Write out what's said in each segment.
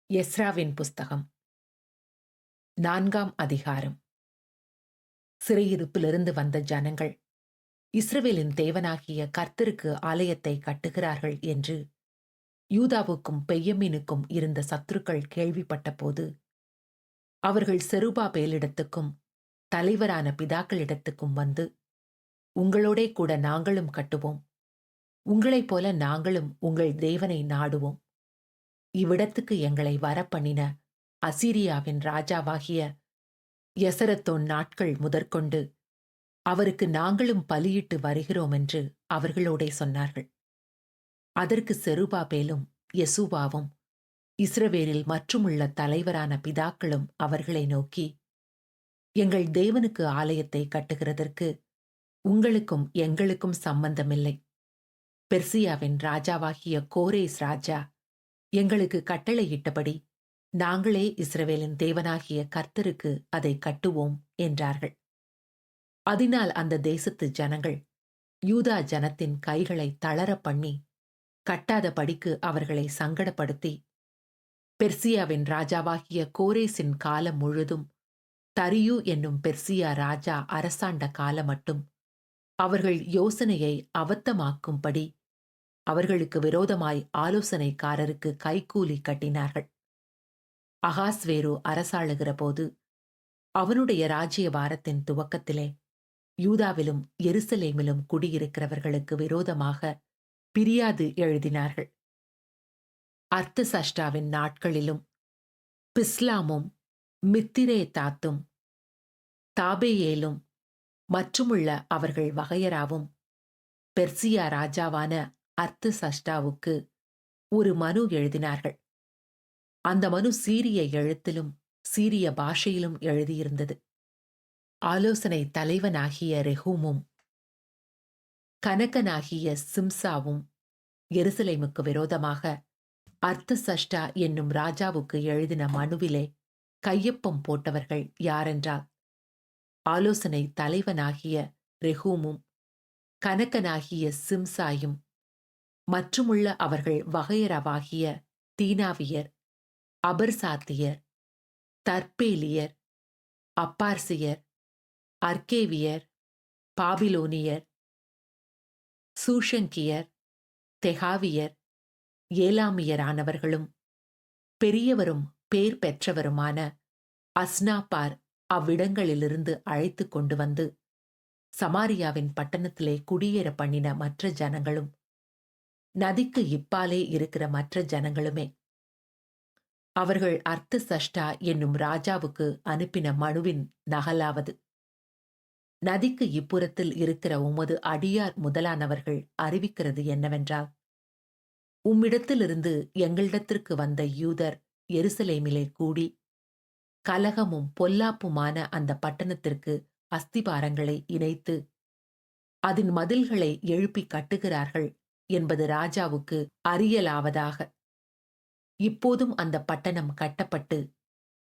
எஸ்ராவின் புஸ்தகம் 4ஆம் அதிகாரம். சிறையிருப்பிலிருந்து வந்த ஜனங்கள் இஸ்ரவேலின் தேவனாகிய கர்த்தருக்கு ஆலயத்தை கட்டுகிறார்கள் என்று யூதாவுக்கும் பென்யமீனுக்கும் இருந்த சத்துருக்கள் கேள்விப்பட்டபோது, அவர்கள் செருபாபேலிடத்துக்கும் தலைவரான பிதாக்களிடத்துக்கும் வந்து, உங்களோடே கூட நாங்களும் கட்டுவோம், உங்களைப் போல நாங்களும் உங்கள் தேவனை நாடுவோம். இவ்விடத்துக்கு எங்களை வரப்பண்ணின அசீரியாவின் ராஜாவாகிய எசரத்தோன் நாட்கள் முதற்கொண்டு அவருக்கு நாங்களும் பலியிட்டு வருகிறோம் என்று அவர்களோடே சொன்னார்கள். அதற்கு செருபாபேலும் யெசுவாவும் இஸ்ரவேலில் மற்றுமுள்ள தலைவரான பிதாக்களும் அவர்களை நோக்கி, எங்கள் தேவனுக்கு ஆலயத்தை கட்டுகிறதற்கு உங்களுக்கும் எங்களுக்கும் சம்பந்தமில்லை. பெர்சியாவின் ராஜாவாகிய கோரேஸ் ராஜா எங்களுக்கு கட்டளையிட்டபடி நாங்களே இஸ்ரவேலின் தேவனாகிய கர்த்தருக்கு அதை கட்டுவோம் என்றார்கள். அதனால் அந்த தேசத்து ஜனங்கள் யூதா ஜனத்தின் கைகளை தளர பண்ணி கட்டாதபடிக்கு அவர்களை சங்கடப்படுத்தி, பெர்சியாவின் ராஜாவாகிய கோரேசின் காலம் முழுதும் தரியு என்னும் பெர்சியா ராஜா அரசாண்ட காலமட்டும் அவர்கள் யோசனையை அபத்தமாக்கும்படி அவர்களுக்கு விரோதமாய் ஆலோசனைக்காரருக்கு கைக்கூலி கட்டினார்கள். அகாஸ்வேரு அரசாளுகிற போது அவனுடைய ராஜ்யபாரத்தின் துவக்கத்திலே யூதாவிலும் எருசலேமிலும் குடியிருக்கிறவர்களுக்கு விரோதமாக பிரியாது எழுதினார்கள். அர்த்தசஷ்டாவின் நாட்களிலும் பிஸ்லாமும் மித்திரேதாத்தும் தாபேயேலும் மற்றுமுள்ள அவர்கள் வகையராவும் பெர்சியா ராஜாவான அர்த்தசஷ்டாவுக்கு ஒரு மனு எழுதினார்கள். அந்த மனு சீரிய எழுத்திலும் சீரிய பாஷையிலும் எழுதியிருந்தது. ஆலோசனை தலைவனாகிய ரெஹூமும் கனகனாகிய சிம்சாவும் எருசலேமுக்கு விரோதமாக அர்த்தசஷ்டா என்னும் ராஜாவுக்கு எழுதின மனுவிலே கையொப்பம் போட்டவர்கள் யாரென்றால், ஆலோசனை தலைவனாகிய ரெஹூமும் கனகனாகிய சிம்சாயும் மற்றுமுள்ள அவர்கள் வகையரவாகிய தீனாவியர், அபர்சாத்தியர், தர்பேலியர், அப்பார்சியர், அர்கேவியர், பாபிலோனியர், சூஷங்கியர், தெகாவியர், ஏலாமியரானவர்களும் பெரியவரும் பேர் பெற்றவருமான அஸ்னாப்பார் அவ்விடங்களிலிருந்து அழைத்து கொண்டு வந்து சமாரியாவின் பட்டணத்திலே குடியேற பண்ணின மற்ற ஜனங்களும் நதிக்கு இப்பாலே இருக்கிற மற்ற ஜனங்களுமே. அவர்கள் அர்த்தசஷ்டா என்னும் ராஜாவுக்கு அனுப்பின மனுவின் நகலாவது, நதிக்கு இப்புறத்தில் இருக்கிற உமது அடியார் முதலானவர்கள் அறிவிக்கிறது என்னவென்றால், உம்மிடத்திலிருந்து எங்களிடத்திற்கு வந்த யூதர் எருசலேமிலே கூடி கலகமும் பொல்லாப்புமான அந்த பட்டணத்திற்கு அஸ்திபாரங்களை இணைத்து அதன் மதில்களை எழுப்பி கட்டுகிறார்கள் என்பது ராஜாவுக்கு அறியலாவதாக. இப்போதும் அந்த பட்டணம் கட்டப்பட்டு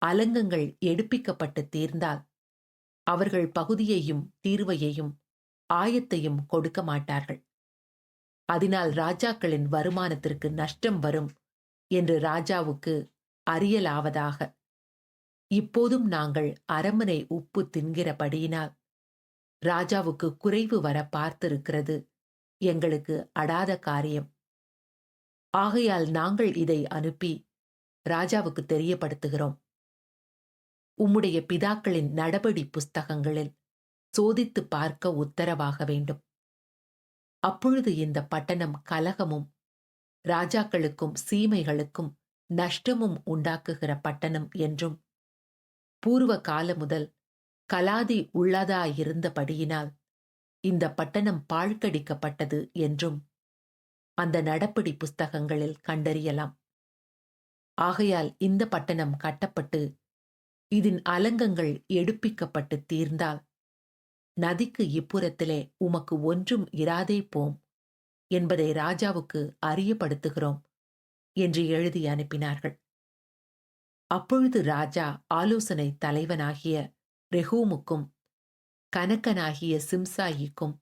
அலங்கங்கள் எடுப்பிக்கப்பட்டு தீர்ந்தால் அவர்கள் பகுதியையும் தீர்வையையும் ஆயத்தையும் கொடுக்க மாட்டார்கள். அதனால் ராஜாக்களின் வருமானத்திற்கு நஷ்டம் வரும் என்று ராஜாவுக்கு அறியலாவதாக. இப்போதும் நாங்கள் அரமனை உப்பு தின்கிறபடியினால் ராஜாவுக்கு குறைவு வர பார்த்திருக்கிறது எங்களுக்கு அடாத காரியம். ஆகையால் நாங்கள் இதை அனுப்பி ராஜாவுக்கு தெரியப்படுத்துகிறோம். உம்முடைய பிதாக்களின் நடபடி புஸ்தகங்களில் சோதித்து பார்க்க உத்தரவாக வேண்டும். அப்பொழுது இந்த பட்டணம் கலகமும் ராஜாக்களுக்கும் சீமைகளுக்கும் நஷ்டமும் உண்டாக்குகிற பட்டணம் என்றும், பூர்வ கால முதல் கலாதி உள்ளதாயிருந்தபடியினால் இந்த பட்டணம் பாழ்கடிக்கப்பட்டது என்றும் அந்த நடப்படி புஸ்தகங்களில் கண்டறியலாம். ஆகையால் இந்த பட்டணம் கட்டப்பட்டு இதன் அலங்கங்கள் எடுப்பிக்கப்பட்டு தீர்ந்தால் நதிக்கு இப்புறத்திலே உமக்கு ஒன்றும் இராதே போம் என்பதை ராஜாவுக்கு அறியப்படுத்துகிறோம் என்று எழுதி அனுப்பினார்கள். அப்பொழுது ராஜா ஆலோசனை தலைவனாகிய ரெஹூமுக்கும் கனகனாகிய சிம்சாயிக்கும்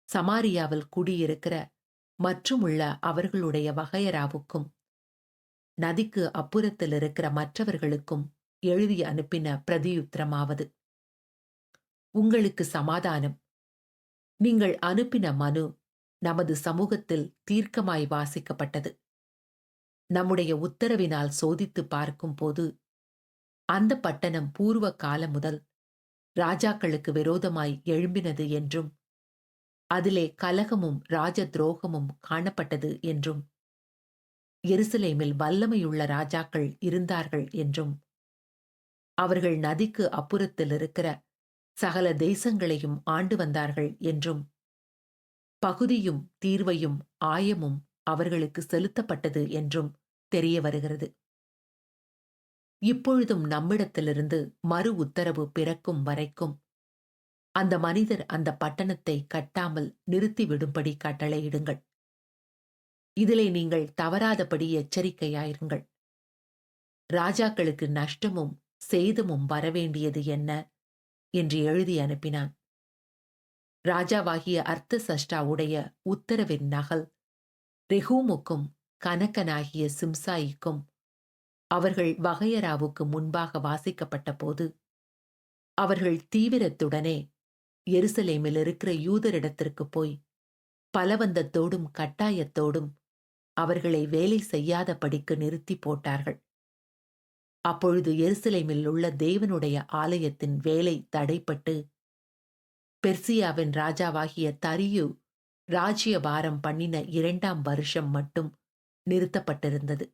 சமாரியாவில் குடியிருக்கிற மற்றுமுள்ள அவர்களுடைய வகையராவுக்கும் நதிக்கு அப்புறத்தில் இருக்கிற மற்றவர்களுக்கும் எழுதி அனுப்பின பிரதியுத்தரமாவது: உங்களுக்கு சமாதானம். நீங்கள் அனுப்பின மனு நமது சமூகத்தில் தீர்க்கமாய் வாசிக்கப்பட்டது. நம்முடைய உத்தரவினால் சோதித்து பார்க்கும் போது அந்த பட்டணம் பூர்வ காலம் முதல் ராஜாக்களுக்கு விரோதமாய் எழும்பினது என்றும் அதிலே கலகமும் ராஜ துரோகமும் காணப்பட்டது என்றும் எருசலேமில் வல்லமையுள்ள ராஜாக்கள் இருந்தார்கள் என்றும் அவர்கள் நதிக்கு அப்புறத்தில் இருக்கிற சகல தேசங்களையும் ஆண்டு வந்தார்கள் என்றும் பகுதியும் தீர்வையும் ஆயமும் அவர்களுக்கு செலுத்தப்பட்டது என்றும் தெரிய வருகிறது. இப்பொழுதும் நம்மிடத்திலிருந்து மறு உத்தரவு பிறக்கும் வரைக்கும் அந்த மனிதர் அந்த பட்டணத்தை கட்டாமல் நிறுத்திவிடும்படி கட்டளையிடுங்கள். இதிலே நீங்கள் தவறாதபடி எச்சரிக்கையாயிருங்கள். ராஜாக்களுக்கு நஷ்டமும் சேதமும் வரவேண்டியது என்ன என்று எழுதி அனுப்பினான். ராஜாவாகிய அர்த்தசஷ்டாவுடைய உத்தரவின் நகல் ரெஹூமுக்கும் கனக்கனாகிய சிம்சாயிக்கும் அவர்கள் வகையராவுக்கு முன்பாக வாசிக்கப்பட்ட போது அவர்கள் தீவிரத்துடனே எருசலேமில் இருக்கிற யூதரிடத்திற்கு போய் பலவந்தத்தோடும் கட்டாயத்தோடும் அவர்களை வேலை செய்யாதபடிக்கு நிறுத்தி போட்டார்கள். அப்பொழுது எருசலேமில் உள்ள தேவனுடைய ஆலயத்தின் வேலை தடைப்பட்டு பெர்சியாவின் ராஜாவாகிய தரியு ராஜ்யபாரம் பண்ணின 2ஆம் வருஷம் மட்டும் நிறுத்தப்பட்டிருந்தது.